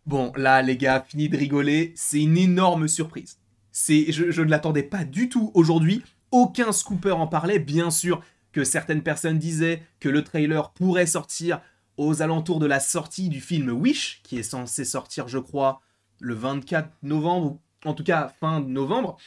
Bon, là, les gars, fini de rigoler, c'est une énorme surprise. Je ne l'attendais pas du tout aujourd'hui, aucun scooper en parlait, bien sûr que certaines personnes disaient que le trailer pourrait sortir aux alentours de la sortie du film Wish, qui est censé sortir, je crois, le 24 novembre, ou en tout cas fin novembre.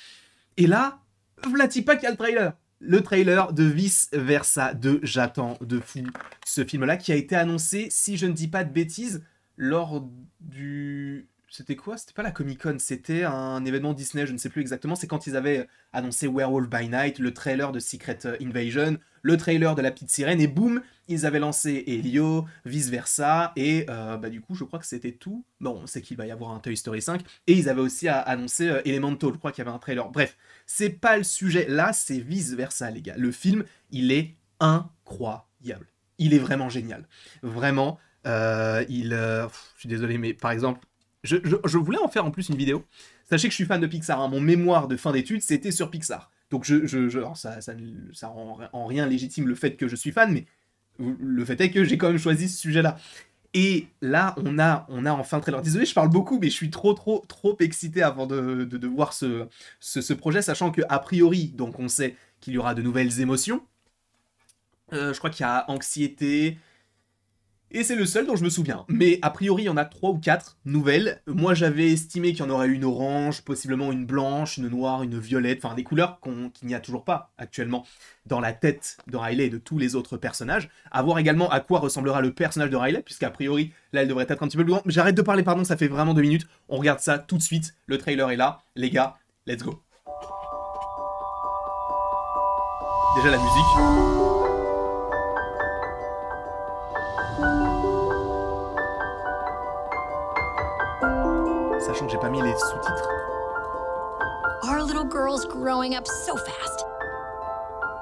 Et là, vlati pas qu'il y a le trailer. Le trailer de Vice Versa 2, j'attends de fou ce film-là, qui a été annoncé, si je ne dis pas de bêtises, lors du... C'était quoi? C'était pas la Comic-Con, c'était un événement Disney, je ne sais plus exactement. C'est quand ils avaient annoncé Werewolf by Night, le trailer de Secret Invasion, le trailer de La Petite Sirène, et boum, ils avaient lancé Elio, Vice Versa, et du coup, je crois que c'était tout. Bon, on sait qu'il va y avoir un Toy Story 5, et ils avaient aussi annoncé Elemental, je crois qu'il y avait un trailer. Bref, c'est pas le sujet, là, c'est Vice Versa, les gars. Le film, il est incroyable. Il est vraiment génial. Vraiment, je suis désolé, mais par exemple, je voulais en faire en plus une vidéo. Sachez que je suis fan de Pixar, hein. Mon mémoire de fin d'études, c'était sur Pixar. Donc alors ça rend en rien légitime le fait que je suis fan, mais le fait est que j'ai quand même choisi ce sujet-là. Et là, on a enfin le trailer. Désolé, je parle beaucoup, mais je suis trop excité avant de voir ce projet, sachant que a priori, donc on sait qu'il y aura de nouvelles émotions. Je crois qu'il y a anxiété, et c'est le seul dont je me souviens. Mais a priori, il y en a 3 ou 4 nouvelles. Moi, j'avais estimé qu'il y en aurait une orange, possiblement une blanche, une noire, une violette, enfin des couleurs qu'il n'y a toujours pas actuellement dans la tête de Riley et de tous les autres personnages. À voir également à quoi ressemblera le personnage de Riley, puisqu'a priori, là, elle devrait être un petit peu plus grande. J'arrête de parler, pardon, ça fait vraiment 2 minutes. On regarde ça tout de suite. Le trailer est là. Les gars, let's go. Déjà la musique. Sachant que j'ai pas mis les sous-titres. Our little girl's growing up so fast.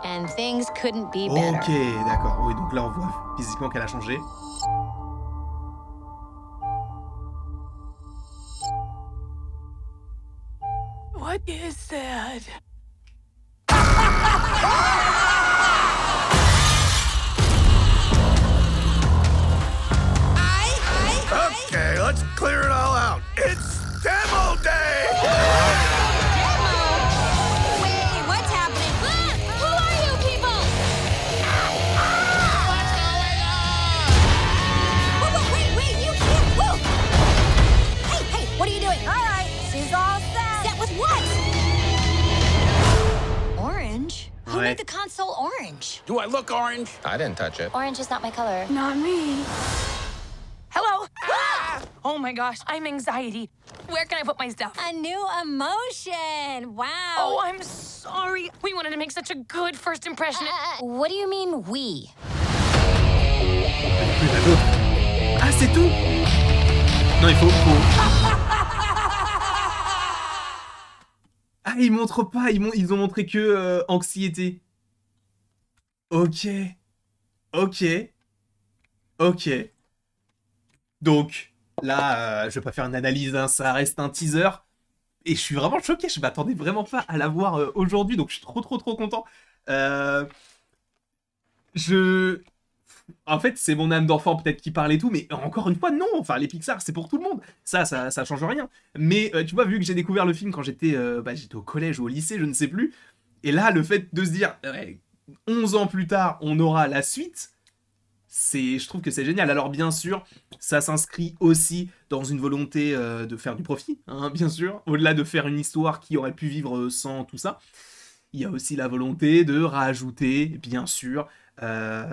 And things couldn't be better. Ok, d'accord. Oui, donc là, on voit physiquement qu'elle a changé. What is that? Okay, let's clear it all out. It's demo day! Wait, what's happening? Who are you people? What's going on? Whoa, wait, you can't move! Hey, what are you doing? All right, she's all set. Set with what? Orange? Who Ouais. made the console orange? Do I look orange? I didn't touch it. Orange is not my color. Not me. Hello? Oh my gosh, I'm anxiety. Where can I put my stuff? A new emotion! Wow! Oh, I'm sorry. We wanted to make such a good first impression. What do you mean, we? Ah, c'est tout? Non, il faut... Ah, ils montrent pas, ils ont montré que anxiété. Ok. Donc, là, je vais pas faire une analyse, hein, ça reste un teaser. Et je suis vraiment choqué, je m'attendais vraiment pas à la voir aujourd'hui, donc je suis trop content. En fait, c'est mon âme d'enfant peut-être qui parle et tout, mais encore une fois, non. Enfin, les Pixar, c'est pour tout le monde. Ça change rien. Mais tu vois, vu que j'ai découvert le film quand j'étais au collège ou au lycée, je ne sais plus. Et là, le fait de se dire, 11 ans plus tard, on aura la suite, je trouve que c'est génial. Alors bien sûr, ça s'inscrit aussi dans une volonté de faire du profit, hein, bien sûr. Au-delà de faire une histoire qui aurait pu vivre sans tout ça, il y a aussi la volonté de rajouter, bien sûr, un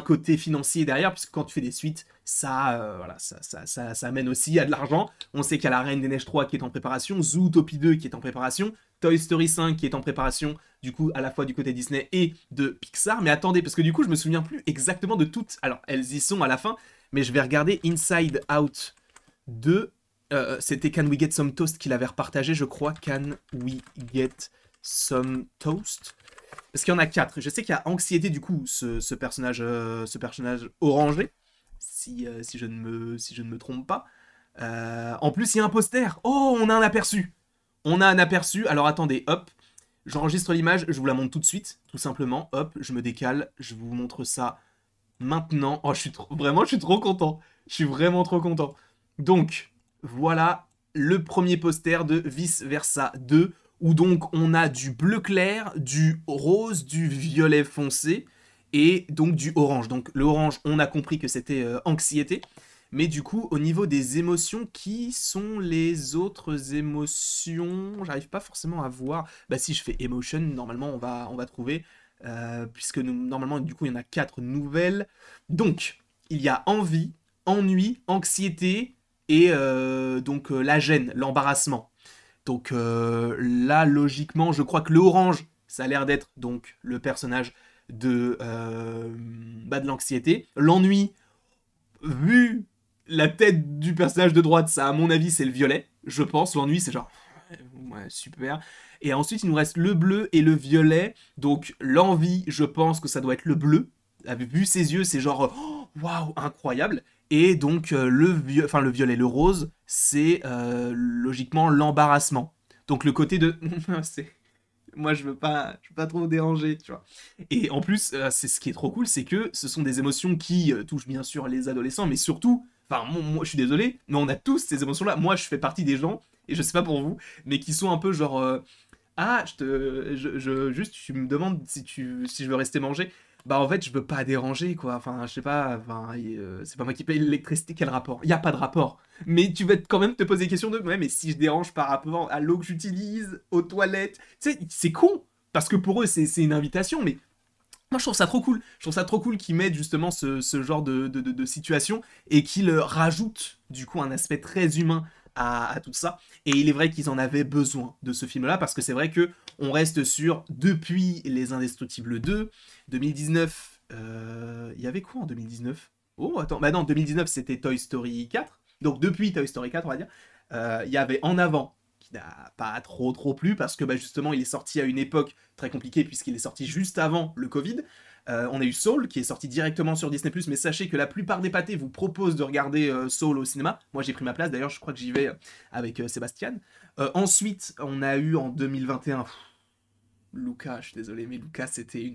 côté financier derrière, puisque quand tu fais des suites, ça amène aussi à de l'argent. On sait qu'il y a La Reine des Neiges 3 qui est en préparation, Zootopie 2 qui est en préparation, Toy Story 5 qui est en préparation, du coup, à la fois du côté Disney et de Pixar. Mais attendez, parce que du coup, je me souviens plus exactement de toutes. Alors, elles y sont à la fin, mais je vais regarder Inside Out 2. C'était Can We Get Some Toast qu'il avait repartagé, je crois. Can We Get Some Toast? Parce qu'il y en a 4. Je sais qu'il y a Anxiété, du coup, ce personnage orangé, si je ne me trompe pas. En plus, il y a un poster. Oh, on a un aperçu. Alors, attendez, hop. J'enregistre l'image, je vous la montre tout de suite, tout simplement. Hop, je me décale, je vous montre ça maintenant. Oh, je suis trop content. Je suis vraiment trop content. Donc, voilà le premier poster de Vice Versa 2, où donc on a du bleu clair, du rose, du violet foncé, et donc du orange. Donc le orange, on a compris que c'était anxiété. Mais du coup, au niveau des émotions, qui sont les autres émotions? J'arrive pas forcément à voir. Bah si je fais emotion, normalement on va trouver. Puisque normalement, du coup, il y en a 4 nouvelles. Donc, il y a envie, ennui, anxiété et donc la gêne, l'embarrassement. Donc là, logiquement, je crois que le orange, ça a l'air d'être donc le personnage de l'anxiété. L'ennui, vu la tête du personnage de droite, ça, à mon avis, c'est le violet, je pense. L'ennui, c'est genre, ouais, super. Et ensuite, il nous reste le bleu et le violet. Donc, l'envie, je pense que ça doit être le bleu. Vu ses yeux, c'est genre, waouh, incroyable. Et donc, le violet, le rose, c'est logiquement l'embarrassement. Donc, le côté de, moi, je veux pas trop déranger, tu vois. Et en plus, c'est ce qui est trop cool, c'est que ce sont des émotions qui touchent bien sûr les adolescents, mais surtout, enfin, moi, je suis désolé, mais on a tous ces émotions-là. Moi, je fais partie des gens, et je sais pas pour vous, mais qui sont un peu genre, juste, tu me demandes si je veux rester manger. Bah, en fait, je veux pas déranger, quoi. Enfin, je sais pas, enfin, c'est pas moi qui paye l'électricité, quel rapport? Y a pas de rapport. Mais tu vas quand même te poser des questions de, ouais, mais si je dérange par rapport à l'eau que j'utilise, aux toilettes, tu sais, c'est con. Parce que pour eux, c'est une invitation, mais moi, je trouve ça trop cool. Je trouve ça trop cool qu'ils mettent justement ce genre de situation et qu'ils rajoutent, du coup, un aspect très humain à tout ça. Et il est vrai qu'ils en avaient besoin de ce film-là, parce que c'est vrai que on reste sur, depuis Les Indestructibles 2, 2019, il y avait quoi en 2019? Oh, attends, bah non, 2019, c'était Toy Story 4. Donc, depuis Toy Story 4, on va dire, il y avait En Avant, qui n'a pas trop plu, parce que bah, justement, il est sorti à une époque très compliquée, puisqu'il est sorti juste avant le Covid. On a eu Soul, qui est sorti directement sur Disney+, mais sachez que la plupart des pâtés vous proposent de regarder Soul au cinéma. Moi, j'ai pris ma place, d'ailleurs, je crois que j'y vais avec Sébastien. Ensuite, on a eu en 2021... Luca, je suis désolé, mais Luca, c'était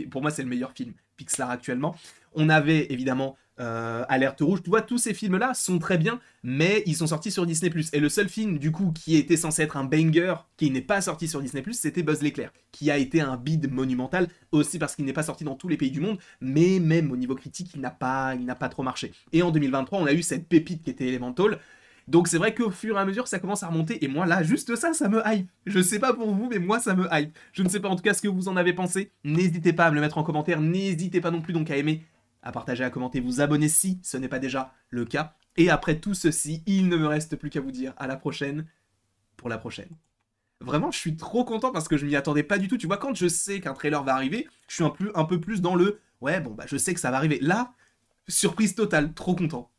pour moi, c'est le meilleur film Pixar actuellement. On avait, évidemment, Alerte Rouge. Tu vois, tous ces films-là sont très bien, mais ils sont sortis sur Disney+. Et le seul film, du coup, qui était censé être un banger, qui n'est pas sorti sur Disney+, c'était Buzz l'éclair, qui a été un bide monumental, aussi parce qu'il n'est pas sorti dans tous les pays du monde, mais même au niveau critique, il n'a pas trop marché. Et en 2023, on a eu cette pépite qui était Elemental. Donc c'est vrai qu'au fur et à mesure, ça commence à remonter, et moi là, juste ça me hype. Je sais pas pour vous, mais moi ça me hype. Je ne sais pas en tout cas ce que vous en avez pensé. N'hésitez pas à me le mettre en commentaire, n'hésitez pas non plus donc à aimer, à partager, à commenter, vous abonner si ce n'est pas déjà le cas. Et après tout ceci, il ne me reste plus qu'à vous dire à la prochaine, pour la prochaine. Vraiment, je suis trop content parce que je m'y attendais pas du tout. Tu vois, quand je sais qu'un trailer va arriver, je suis un peu plus dans le... Ouais, bon, bah je sais que ça va arriver. Là, surprise totale, trop content.